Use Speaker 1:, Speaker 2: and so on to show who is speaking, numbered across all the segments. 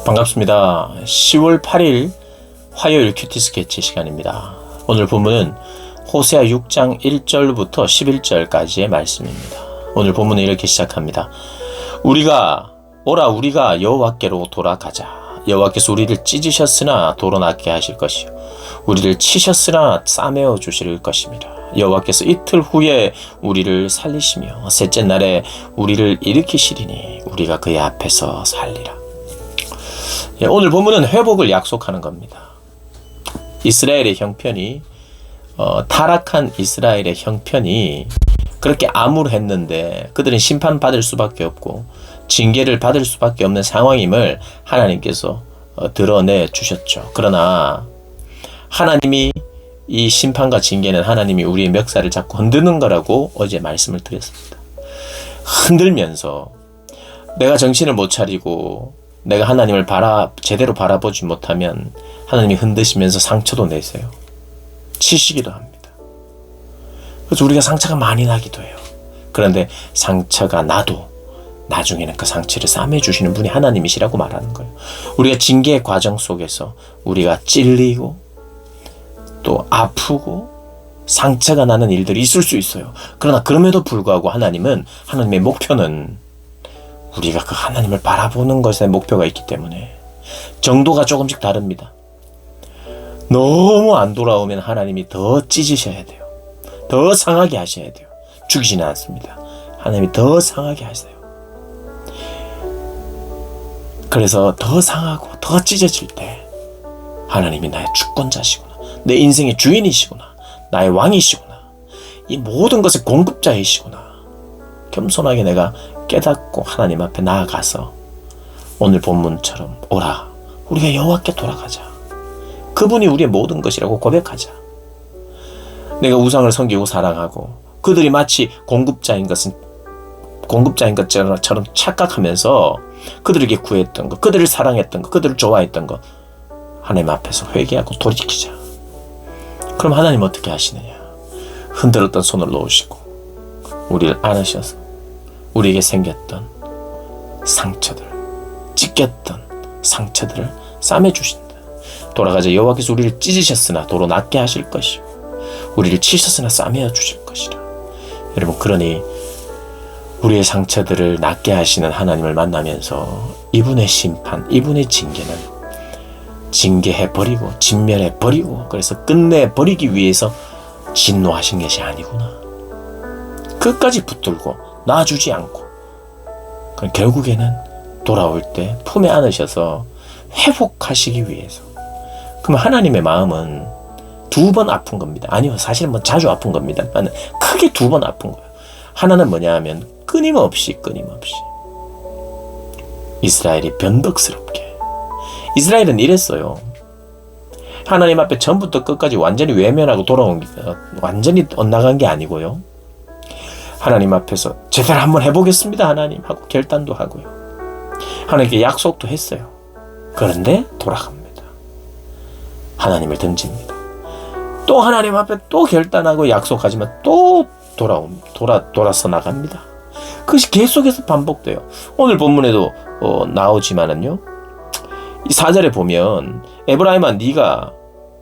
Speaker 1: 반갑습니다. 10월 8일 화요일 큐티 스케치 시간입니다. 오늘 본문은 호세아 6장 1절부터 11절까지의 말씀입니다. 오늘 본문은 이렇게 시작합니다. 우리가 여호와께로 돌아가자. 여호와께서 우리를 찢으셨으나 도로 낫게 하실 것이요 우리를 치셨으나 싸매어 주실 것입니다. 여호와께서 이틀 후에 우리를 살리시며 셋째 날에 우리를 일으키시리니 우리가 그의 앞에서 살리라. 오늘 본문은 회복을 약속하는 겁니다. 이스라엘의 형편이 타락한 이스라엘의 형편이 그렇게 암울했는데 그들은 심판받을 수밖에 없고 징계를 받을 수밖에 없는 상황임을 하나님께서 드러내 주셨죠. 그러나 하나님이 이 심판과 징계는 하나님이 우리의 멱살을 잡고 흔드는 거라고 어제 말씀을 드렸습니다. 흔들면서 내가 정신을 못 차리고 내가 하나님을 제대로 바라보지 못하면 하나님이 흔드시면서 상처도 내세요. 치시기도 합니다. 그래서 우리가 상처가 많이 나기도 해요. 그런데 상처가 나도 나중에는 그 상처를 싸매주시는 분이 하나님이시라고 말하는 거예요. 우리가 징계의 과정 속에서 우리가 찔리고 또 아프고 상처가 나는 일들이 있을 수 있어요. 그러나 그럼에도 불구하고 하나님의 목표는 우리가 그 하나님을 바라보는 것에 목표가 있기 때문에 정도가 조금씩 다릅니다. 너무 안 돌아오면 하나님이 더 찢으셔야 돼요. 더 상하게 하셔야 돼요. 죽이지는 않습니다. 하나님이 더 상하게 하세요. 그래서 더 상하고 더 찢어질 때 하나님이 나의 주권자시구나, 내 인생의 주인이시구나, 나의 왕이시구나, 이 모든 것의 공급자이시구나, 겸손하게 내가 깨닫고 하나님 앞에 나아가서 오늘 본문처럼 오라, 우리가 여호와께 돌아가자, 그분이 우리의 모든 것이라고 고백하자. 내가 우상을 섬기고 사랑하고 그들이 마치 공급자인 것처럼 착각하면서 그들에게 구했던 것, 그들을 사랑했던 것, 그들을 좋아했던 것 하나님 앞에서 회개하고 돌이키자. 그럼 하나님 어떻게 하시느냐? 흔들었던 손을 놓으시고 우리를 안으셔서 우리에게 생겼던 상처들, 찢겼던 상처들을 싸매주신다. 돌아가자. 여호와께서 우리를 찢으셨으나 도로 낫게 하실 것이요 우리를 치셨으나 싸매어 주실 것이라. 여러분, 그러니 우리의 상처들을 낫게 하시는 하나님을 만나면서 이분의 심판, 이분의 징계는 징계해버리고 진멸해버리고 그래서 끝내버리기 위해서 진노하신 것이 아니구나. 끝까지 붙들고 놔주지 않고 결국에는 돌아올 때 품에 안으셔서 회복하시기 위해서. 그럼 하나님의 마음은 두 번 아픈 겁니다. 아니요, 사실은 자주 아픈 겁니다. 크게 두 번 아픈 거예요. 하나는 뭐냐 하면 끊임없이 이스라엘이 변덕스럽게. 이스라엘은 이랬어요. 하나님 앞에 전부터 끝까지 완전히 외면하고 완전히 엇나간 게 아니고요. 하나님 앞에서 제대로 한번 해보겠습니다 하나님 하고 결단도 하고요. 하나님께 약속도 했어요. 그런데 돌아갑니다. 하나님을 던집니다. 또 하나님 앞에 또 결단하고 약속하지만 또 돌아서 나갑니다. 그것이 계속해서 반복돼요. 오늘 본문에도 나오지만은요, 이 4절에 보면 에브라임아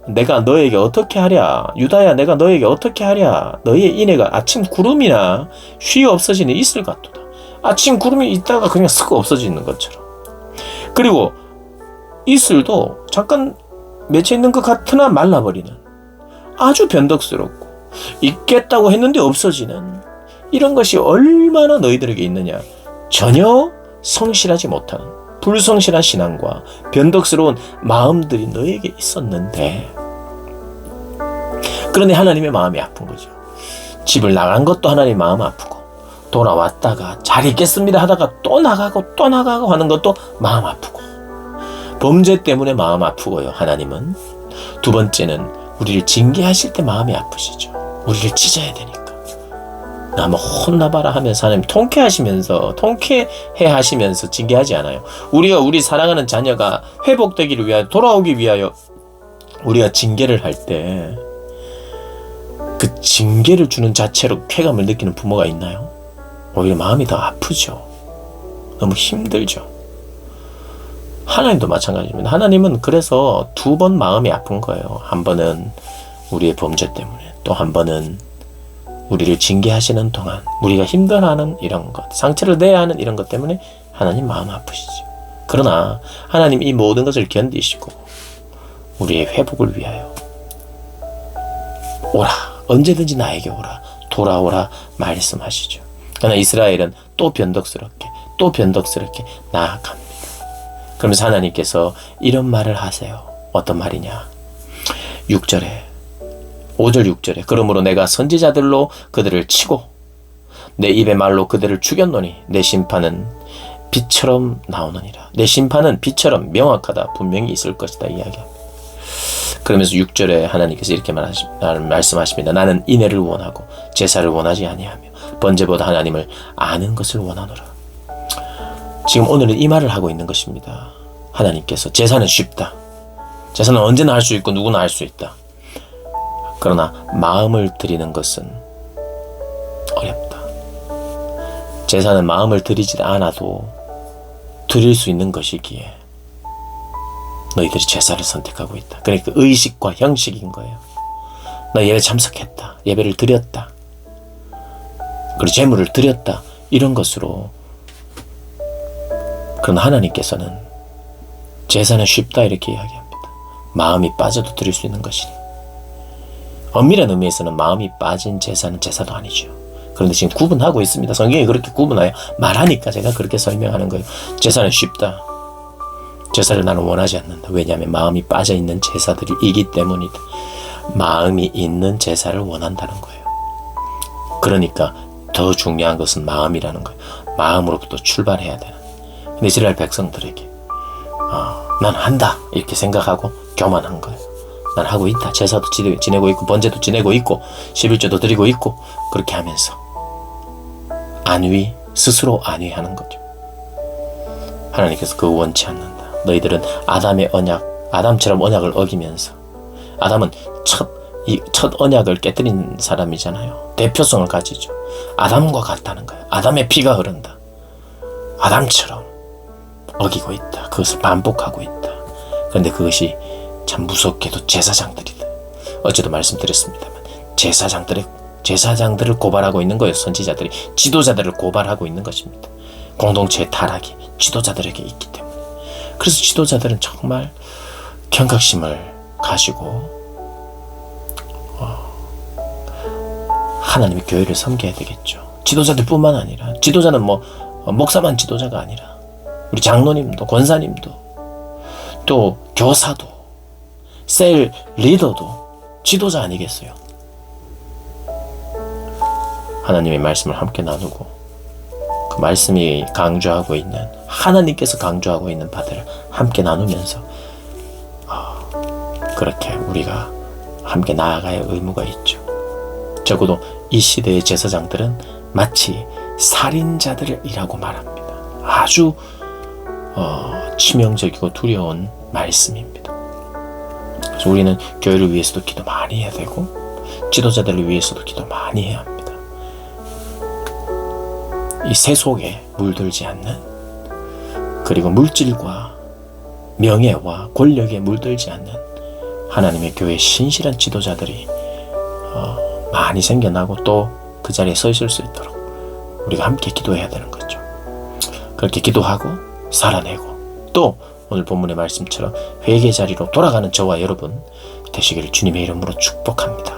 Speaker 1: 내가 너에게 어떻게 하랴? 유다야 내가 너에게 어떻게 하랴? 너의 인애가 아침 구름이나 쉬 없어지는 이슬 같도다. 아침 구름이 있다가 그냥 쓱 없어지는 것처럼. 그리고 이슬도 잠깐 맺혀 있는 것 같으나 말라버리는, 아주 변덕스럽고 있겠다고 했는데 없어지는 이런 것이 얼마나 너희들에게 있느냐. 전혀 성실하지 못하는 불성실한 신앙과 변덕스러운 마음들이 너에게 있었는데, 그런데 하나님의 마음이 아픈 거죠. 집을 나간 것도 하나님 마음 아프고, 돌아왔다가 잘 있겠습니다 하다가 또 나가고 하는 것도 마음 아프고, 범죄 때문에 마음 아프고요. 하나님은 두 번째는 우리를 징계하실 때 마음이 아프시죠. 우리를 찢어야 되니까. 나 한번 혼나봐라 하면서 하나님 통쾌해 하시면서 징계하지 않아요. 우리 사랑하는 자녀가 회복되기를 위하여, 돌아오기 위하여 우리가 징계를 할 때 그 징계를 주는 자체로 쾌감을 느끼는 부모가 있나요? 오히려 마음이 더 아프죠. 너무 힘들죠. 하나님도 마찬가지입니다. 하나님은 그래서 두 번 마음이 아픈 거예요. 한 번은 우리의 범죄 때문에, 또 한 번은 우리를 징계하시는 동안 우리가 힘들어하는 이런 것, 상처를 내야 하는 이런 것 때문에 하나님 마음 아프시죠. 그러나 하나님 이 모든 것을 견디시고 우리의 회복을 위하여 오라, 언제든지 나에게 오라, 돌아오라 말씀하시죠. 그러나 이스라엘은 또 변덕스럽게 나아갑니다. 그러면서 하나님께서 이런 말을 하세요. 어떤 말이냐? 5절 6절에 그러므로 내가 선지자들로 그들을 치고 내 입의 말로 그들을 죽였노니 내 심판은 빛처럼 나오느니라. 내 심판은 빛처럼 명확하다, 분명히 있을 것이다 이야기합니다. 그러면서 6절에 하나님께서 이렇게 말씀하십니다. 나는 인애를 원하고 제사를 원하지 아니하며 번제보다 하나님을 아는 것을 원하노라. 지금 오늘은 이 말을 하고 있는 것입니다. 하나님께서 제사는 쉽다. 제사는 언제나 할 수 있고 누구나 할 수 있다. 그러나 마음을 드리는 것은 어렵다. 제사는 마음을 드리지 않아도 드릴 수 있는 것이기에 너희들이 제사를 선택하고 있다. 그러니까 의식과 형식인 거예요. 나 예배 참석했다, 예배를 드렸다, 그리고 제물을 드렸다, 이런 것으로. 그러나 하나님께서는 제사는 쉽다 이렇게 이야기합니다. 마음이 빠져도 드릴 수 있는 것이니. 엄밀한 의미에서는 마음이 빠진 제사는 제사도 아니죠. 그런데 지금 구분하고 있습니다. 성경이 그렇게 구분하여 말하니까 제가 그렇게 설명하는 거예요. 제사는 쉽다. 제사를 나는 원하지 않는다. 왜냐하면 마음이 빠져있는 제사들이기 때문이다. 마음이 있는 제사를 원한다는 거예요. 그러니까 더 중요한 것은 마음이라는 거예요. 마음으로부터 출발해야 되는. 근데 이스라엘 백성들에게 난 한다 이렇게 생각하고 교만한 거예요. 난 하고 있다. 제사도 지내고 있고 번제도 지내고 있고 11조도 드리고 있고, 그렇게 하면서 스스로 안위하는 거죠. 하나님께서 그거 원치 않는다. 너희들은 아담처럼 언약을 어기면서, 아담은 첫 언약을 깨뜨린 사람이잖아요. 대표성을 가지죠. 아담과 같다는 거예요. 아담의 피가 흐른다. 아담처럼 어기고 있다. 그것을 반복하고 있다. 그런데 그것이 참 무섭게도 제사장들이다. 어제도 말씀드렸습니다만 제사장들을 고발하고 있는 거예요. 선지자들이 지도자들을 고발하고 있는 것입니다. 공동체의 타락이 지도자들에게 있기 때문에. 그래서 지도자들은 정말 경각심을 가지고 하나님의 교회를 섬겨야 되겠죠. 지도자들뿐만 아니라, 지도자는 목사만 지도자가 아니라 우리 장로님도, 권사님도, 또 교사도, 셀 리더도 지도자 아니겠어요? 하나님의 말씀을 함께 나누고 그 말씀이 강조하고 있는, 하나님께서 강조하고 있는 바들을 함께 나누면서 그렇게 우리가 함께 나아가야 의무가 있죠. 적어도 이 시대의 제사장들은 마치 살인자들이라고 말합니다. 아주 치명적이고 두려운 말씀입니다. 그래서 우리는 교회를 위해서도 기도 많이 해야 되고 지도자들을 위해서도 기도 많이 해야 합니다. 이 세속에 물들지 않는, 그리고 물질과 명예와 권력에 물들지 않는 하나님의 교회의 신실한 지도자들이 많이 생겨나고 또 그 자리에 서 있을 수 있도록 우리가 함께 기도해야 되는 거죠. 그렇게 기도하고 살아내고, 또 오늘 본문의 말씀처럼 회개 자리로 돌아가는 저와 여러분 되시기를 주님의 이름으로 축복합니다.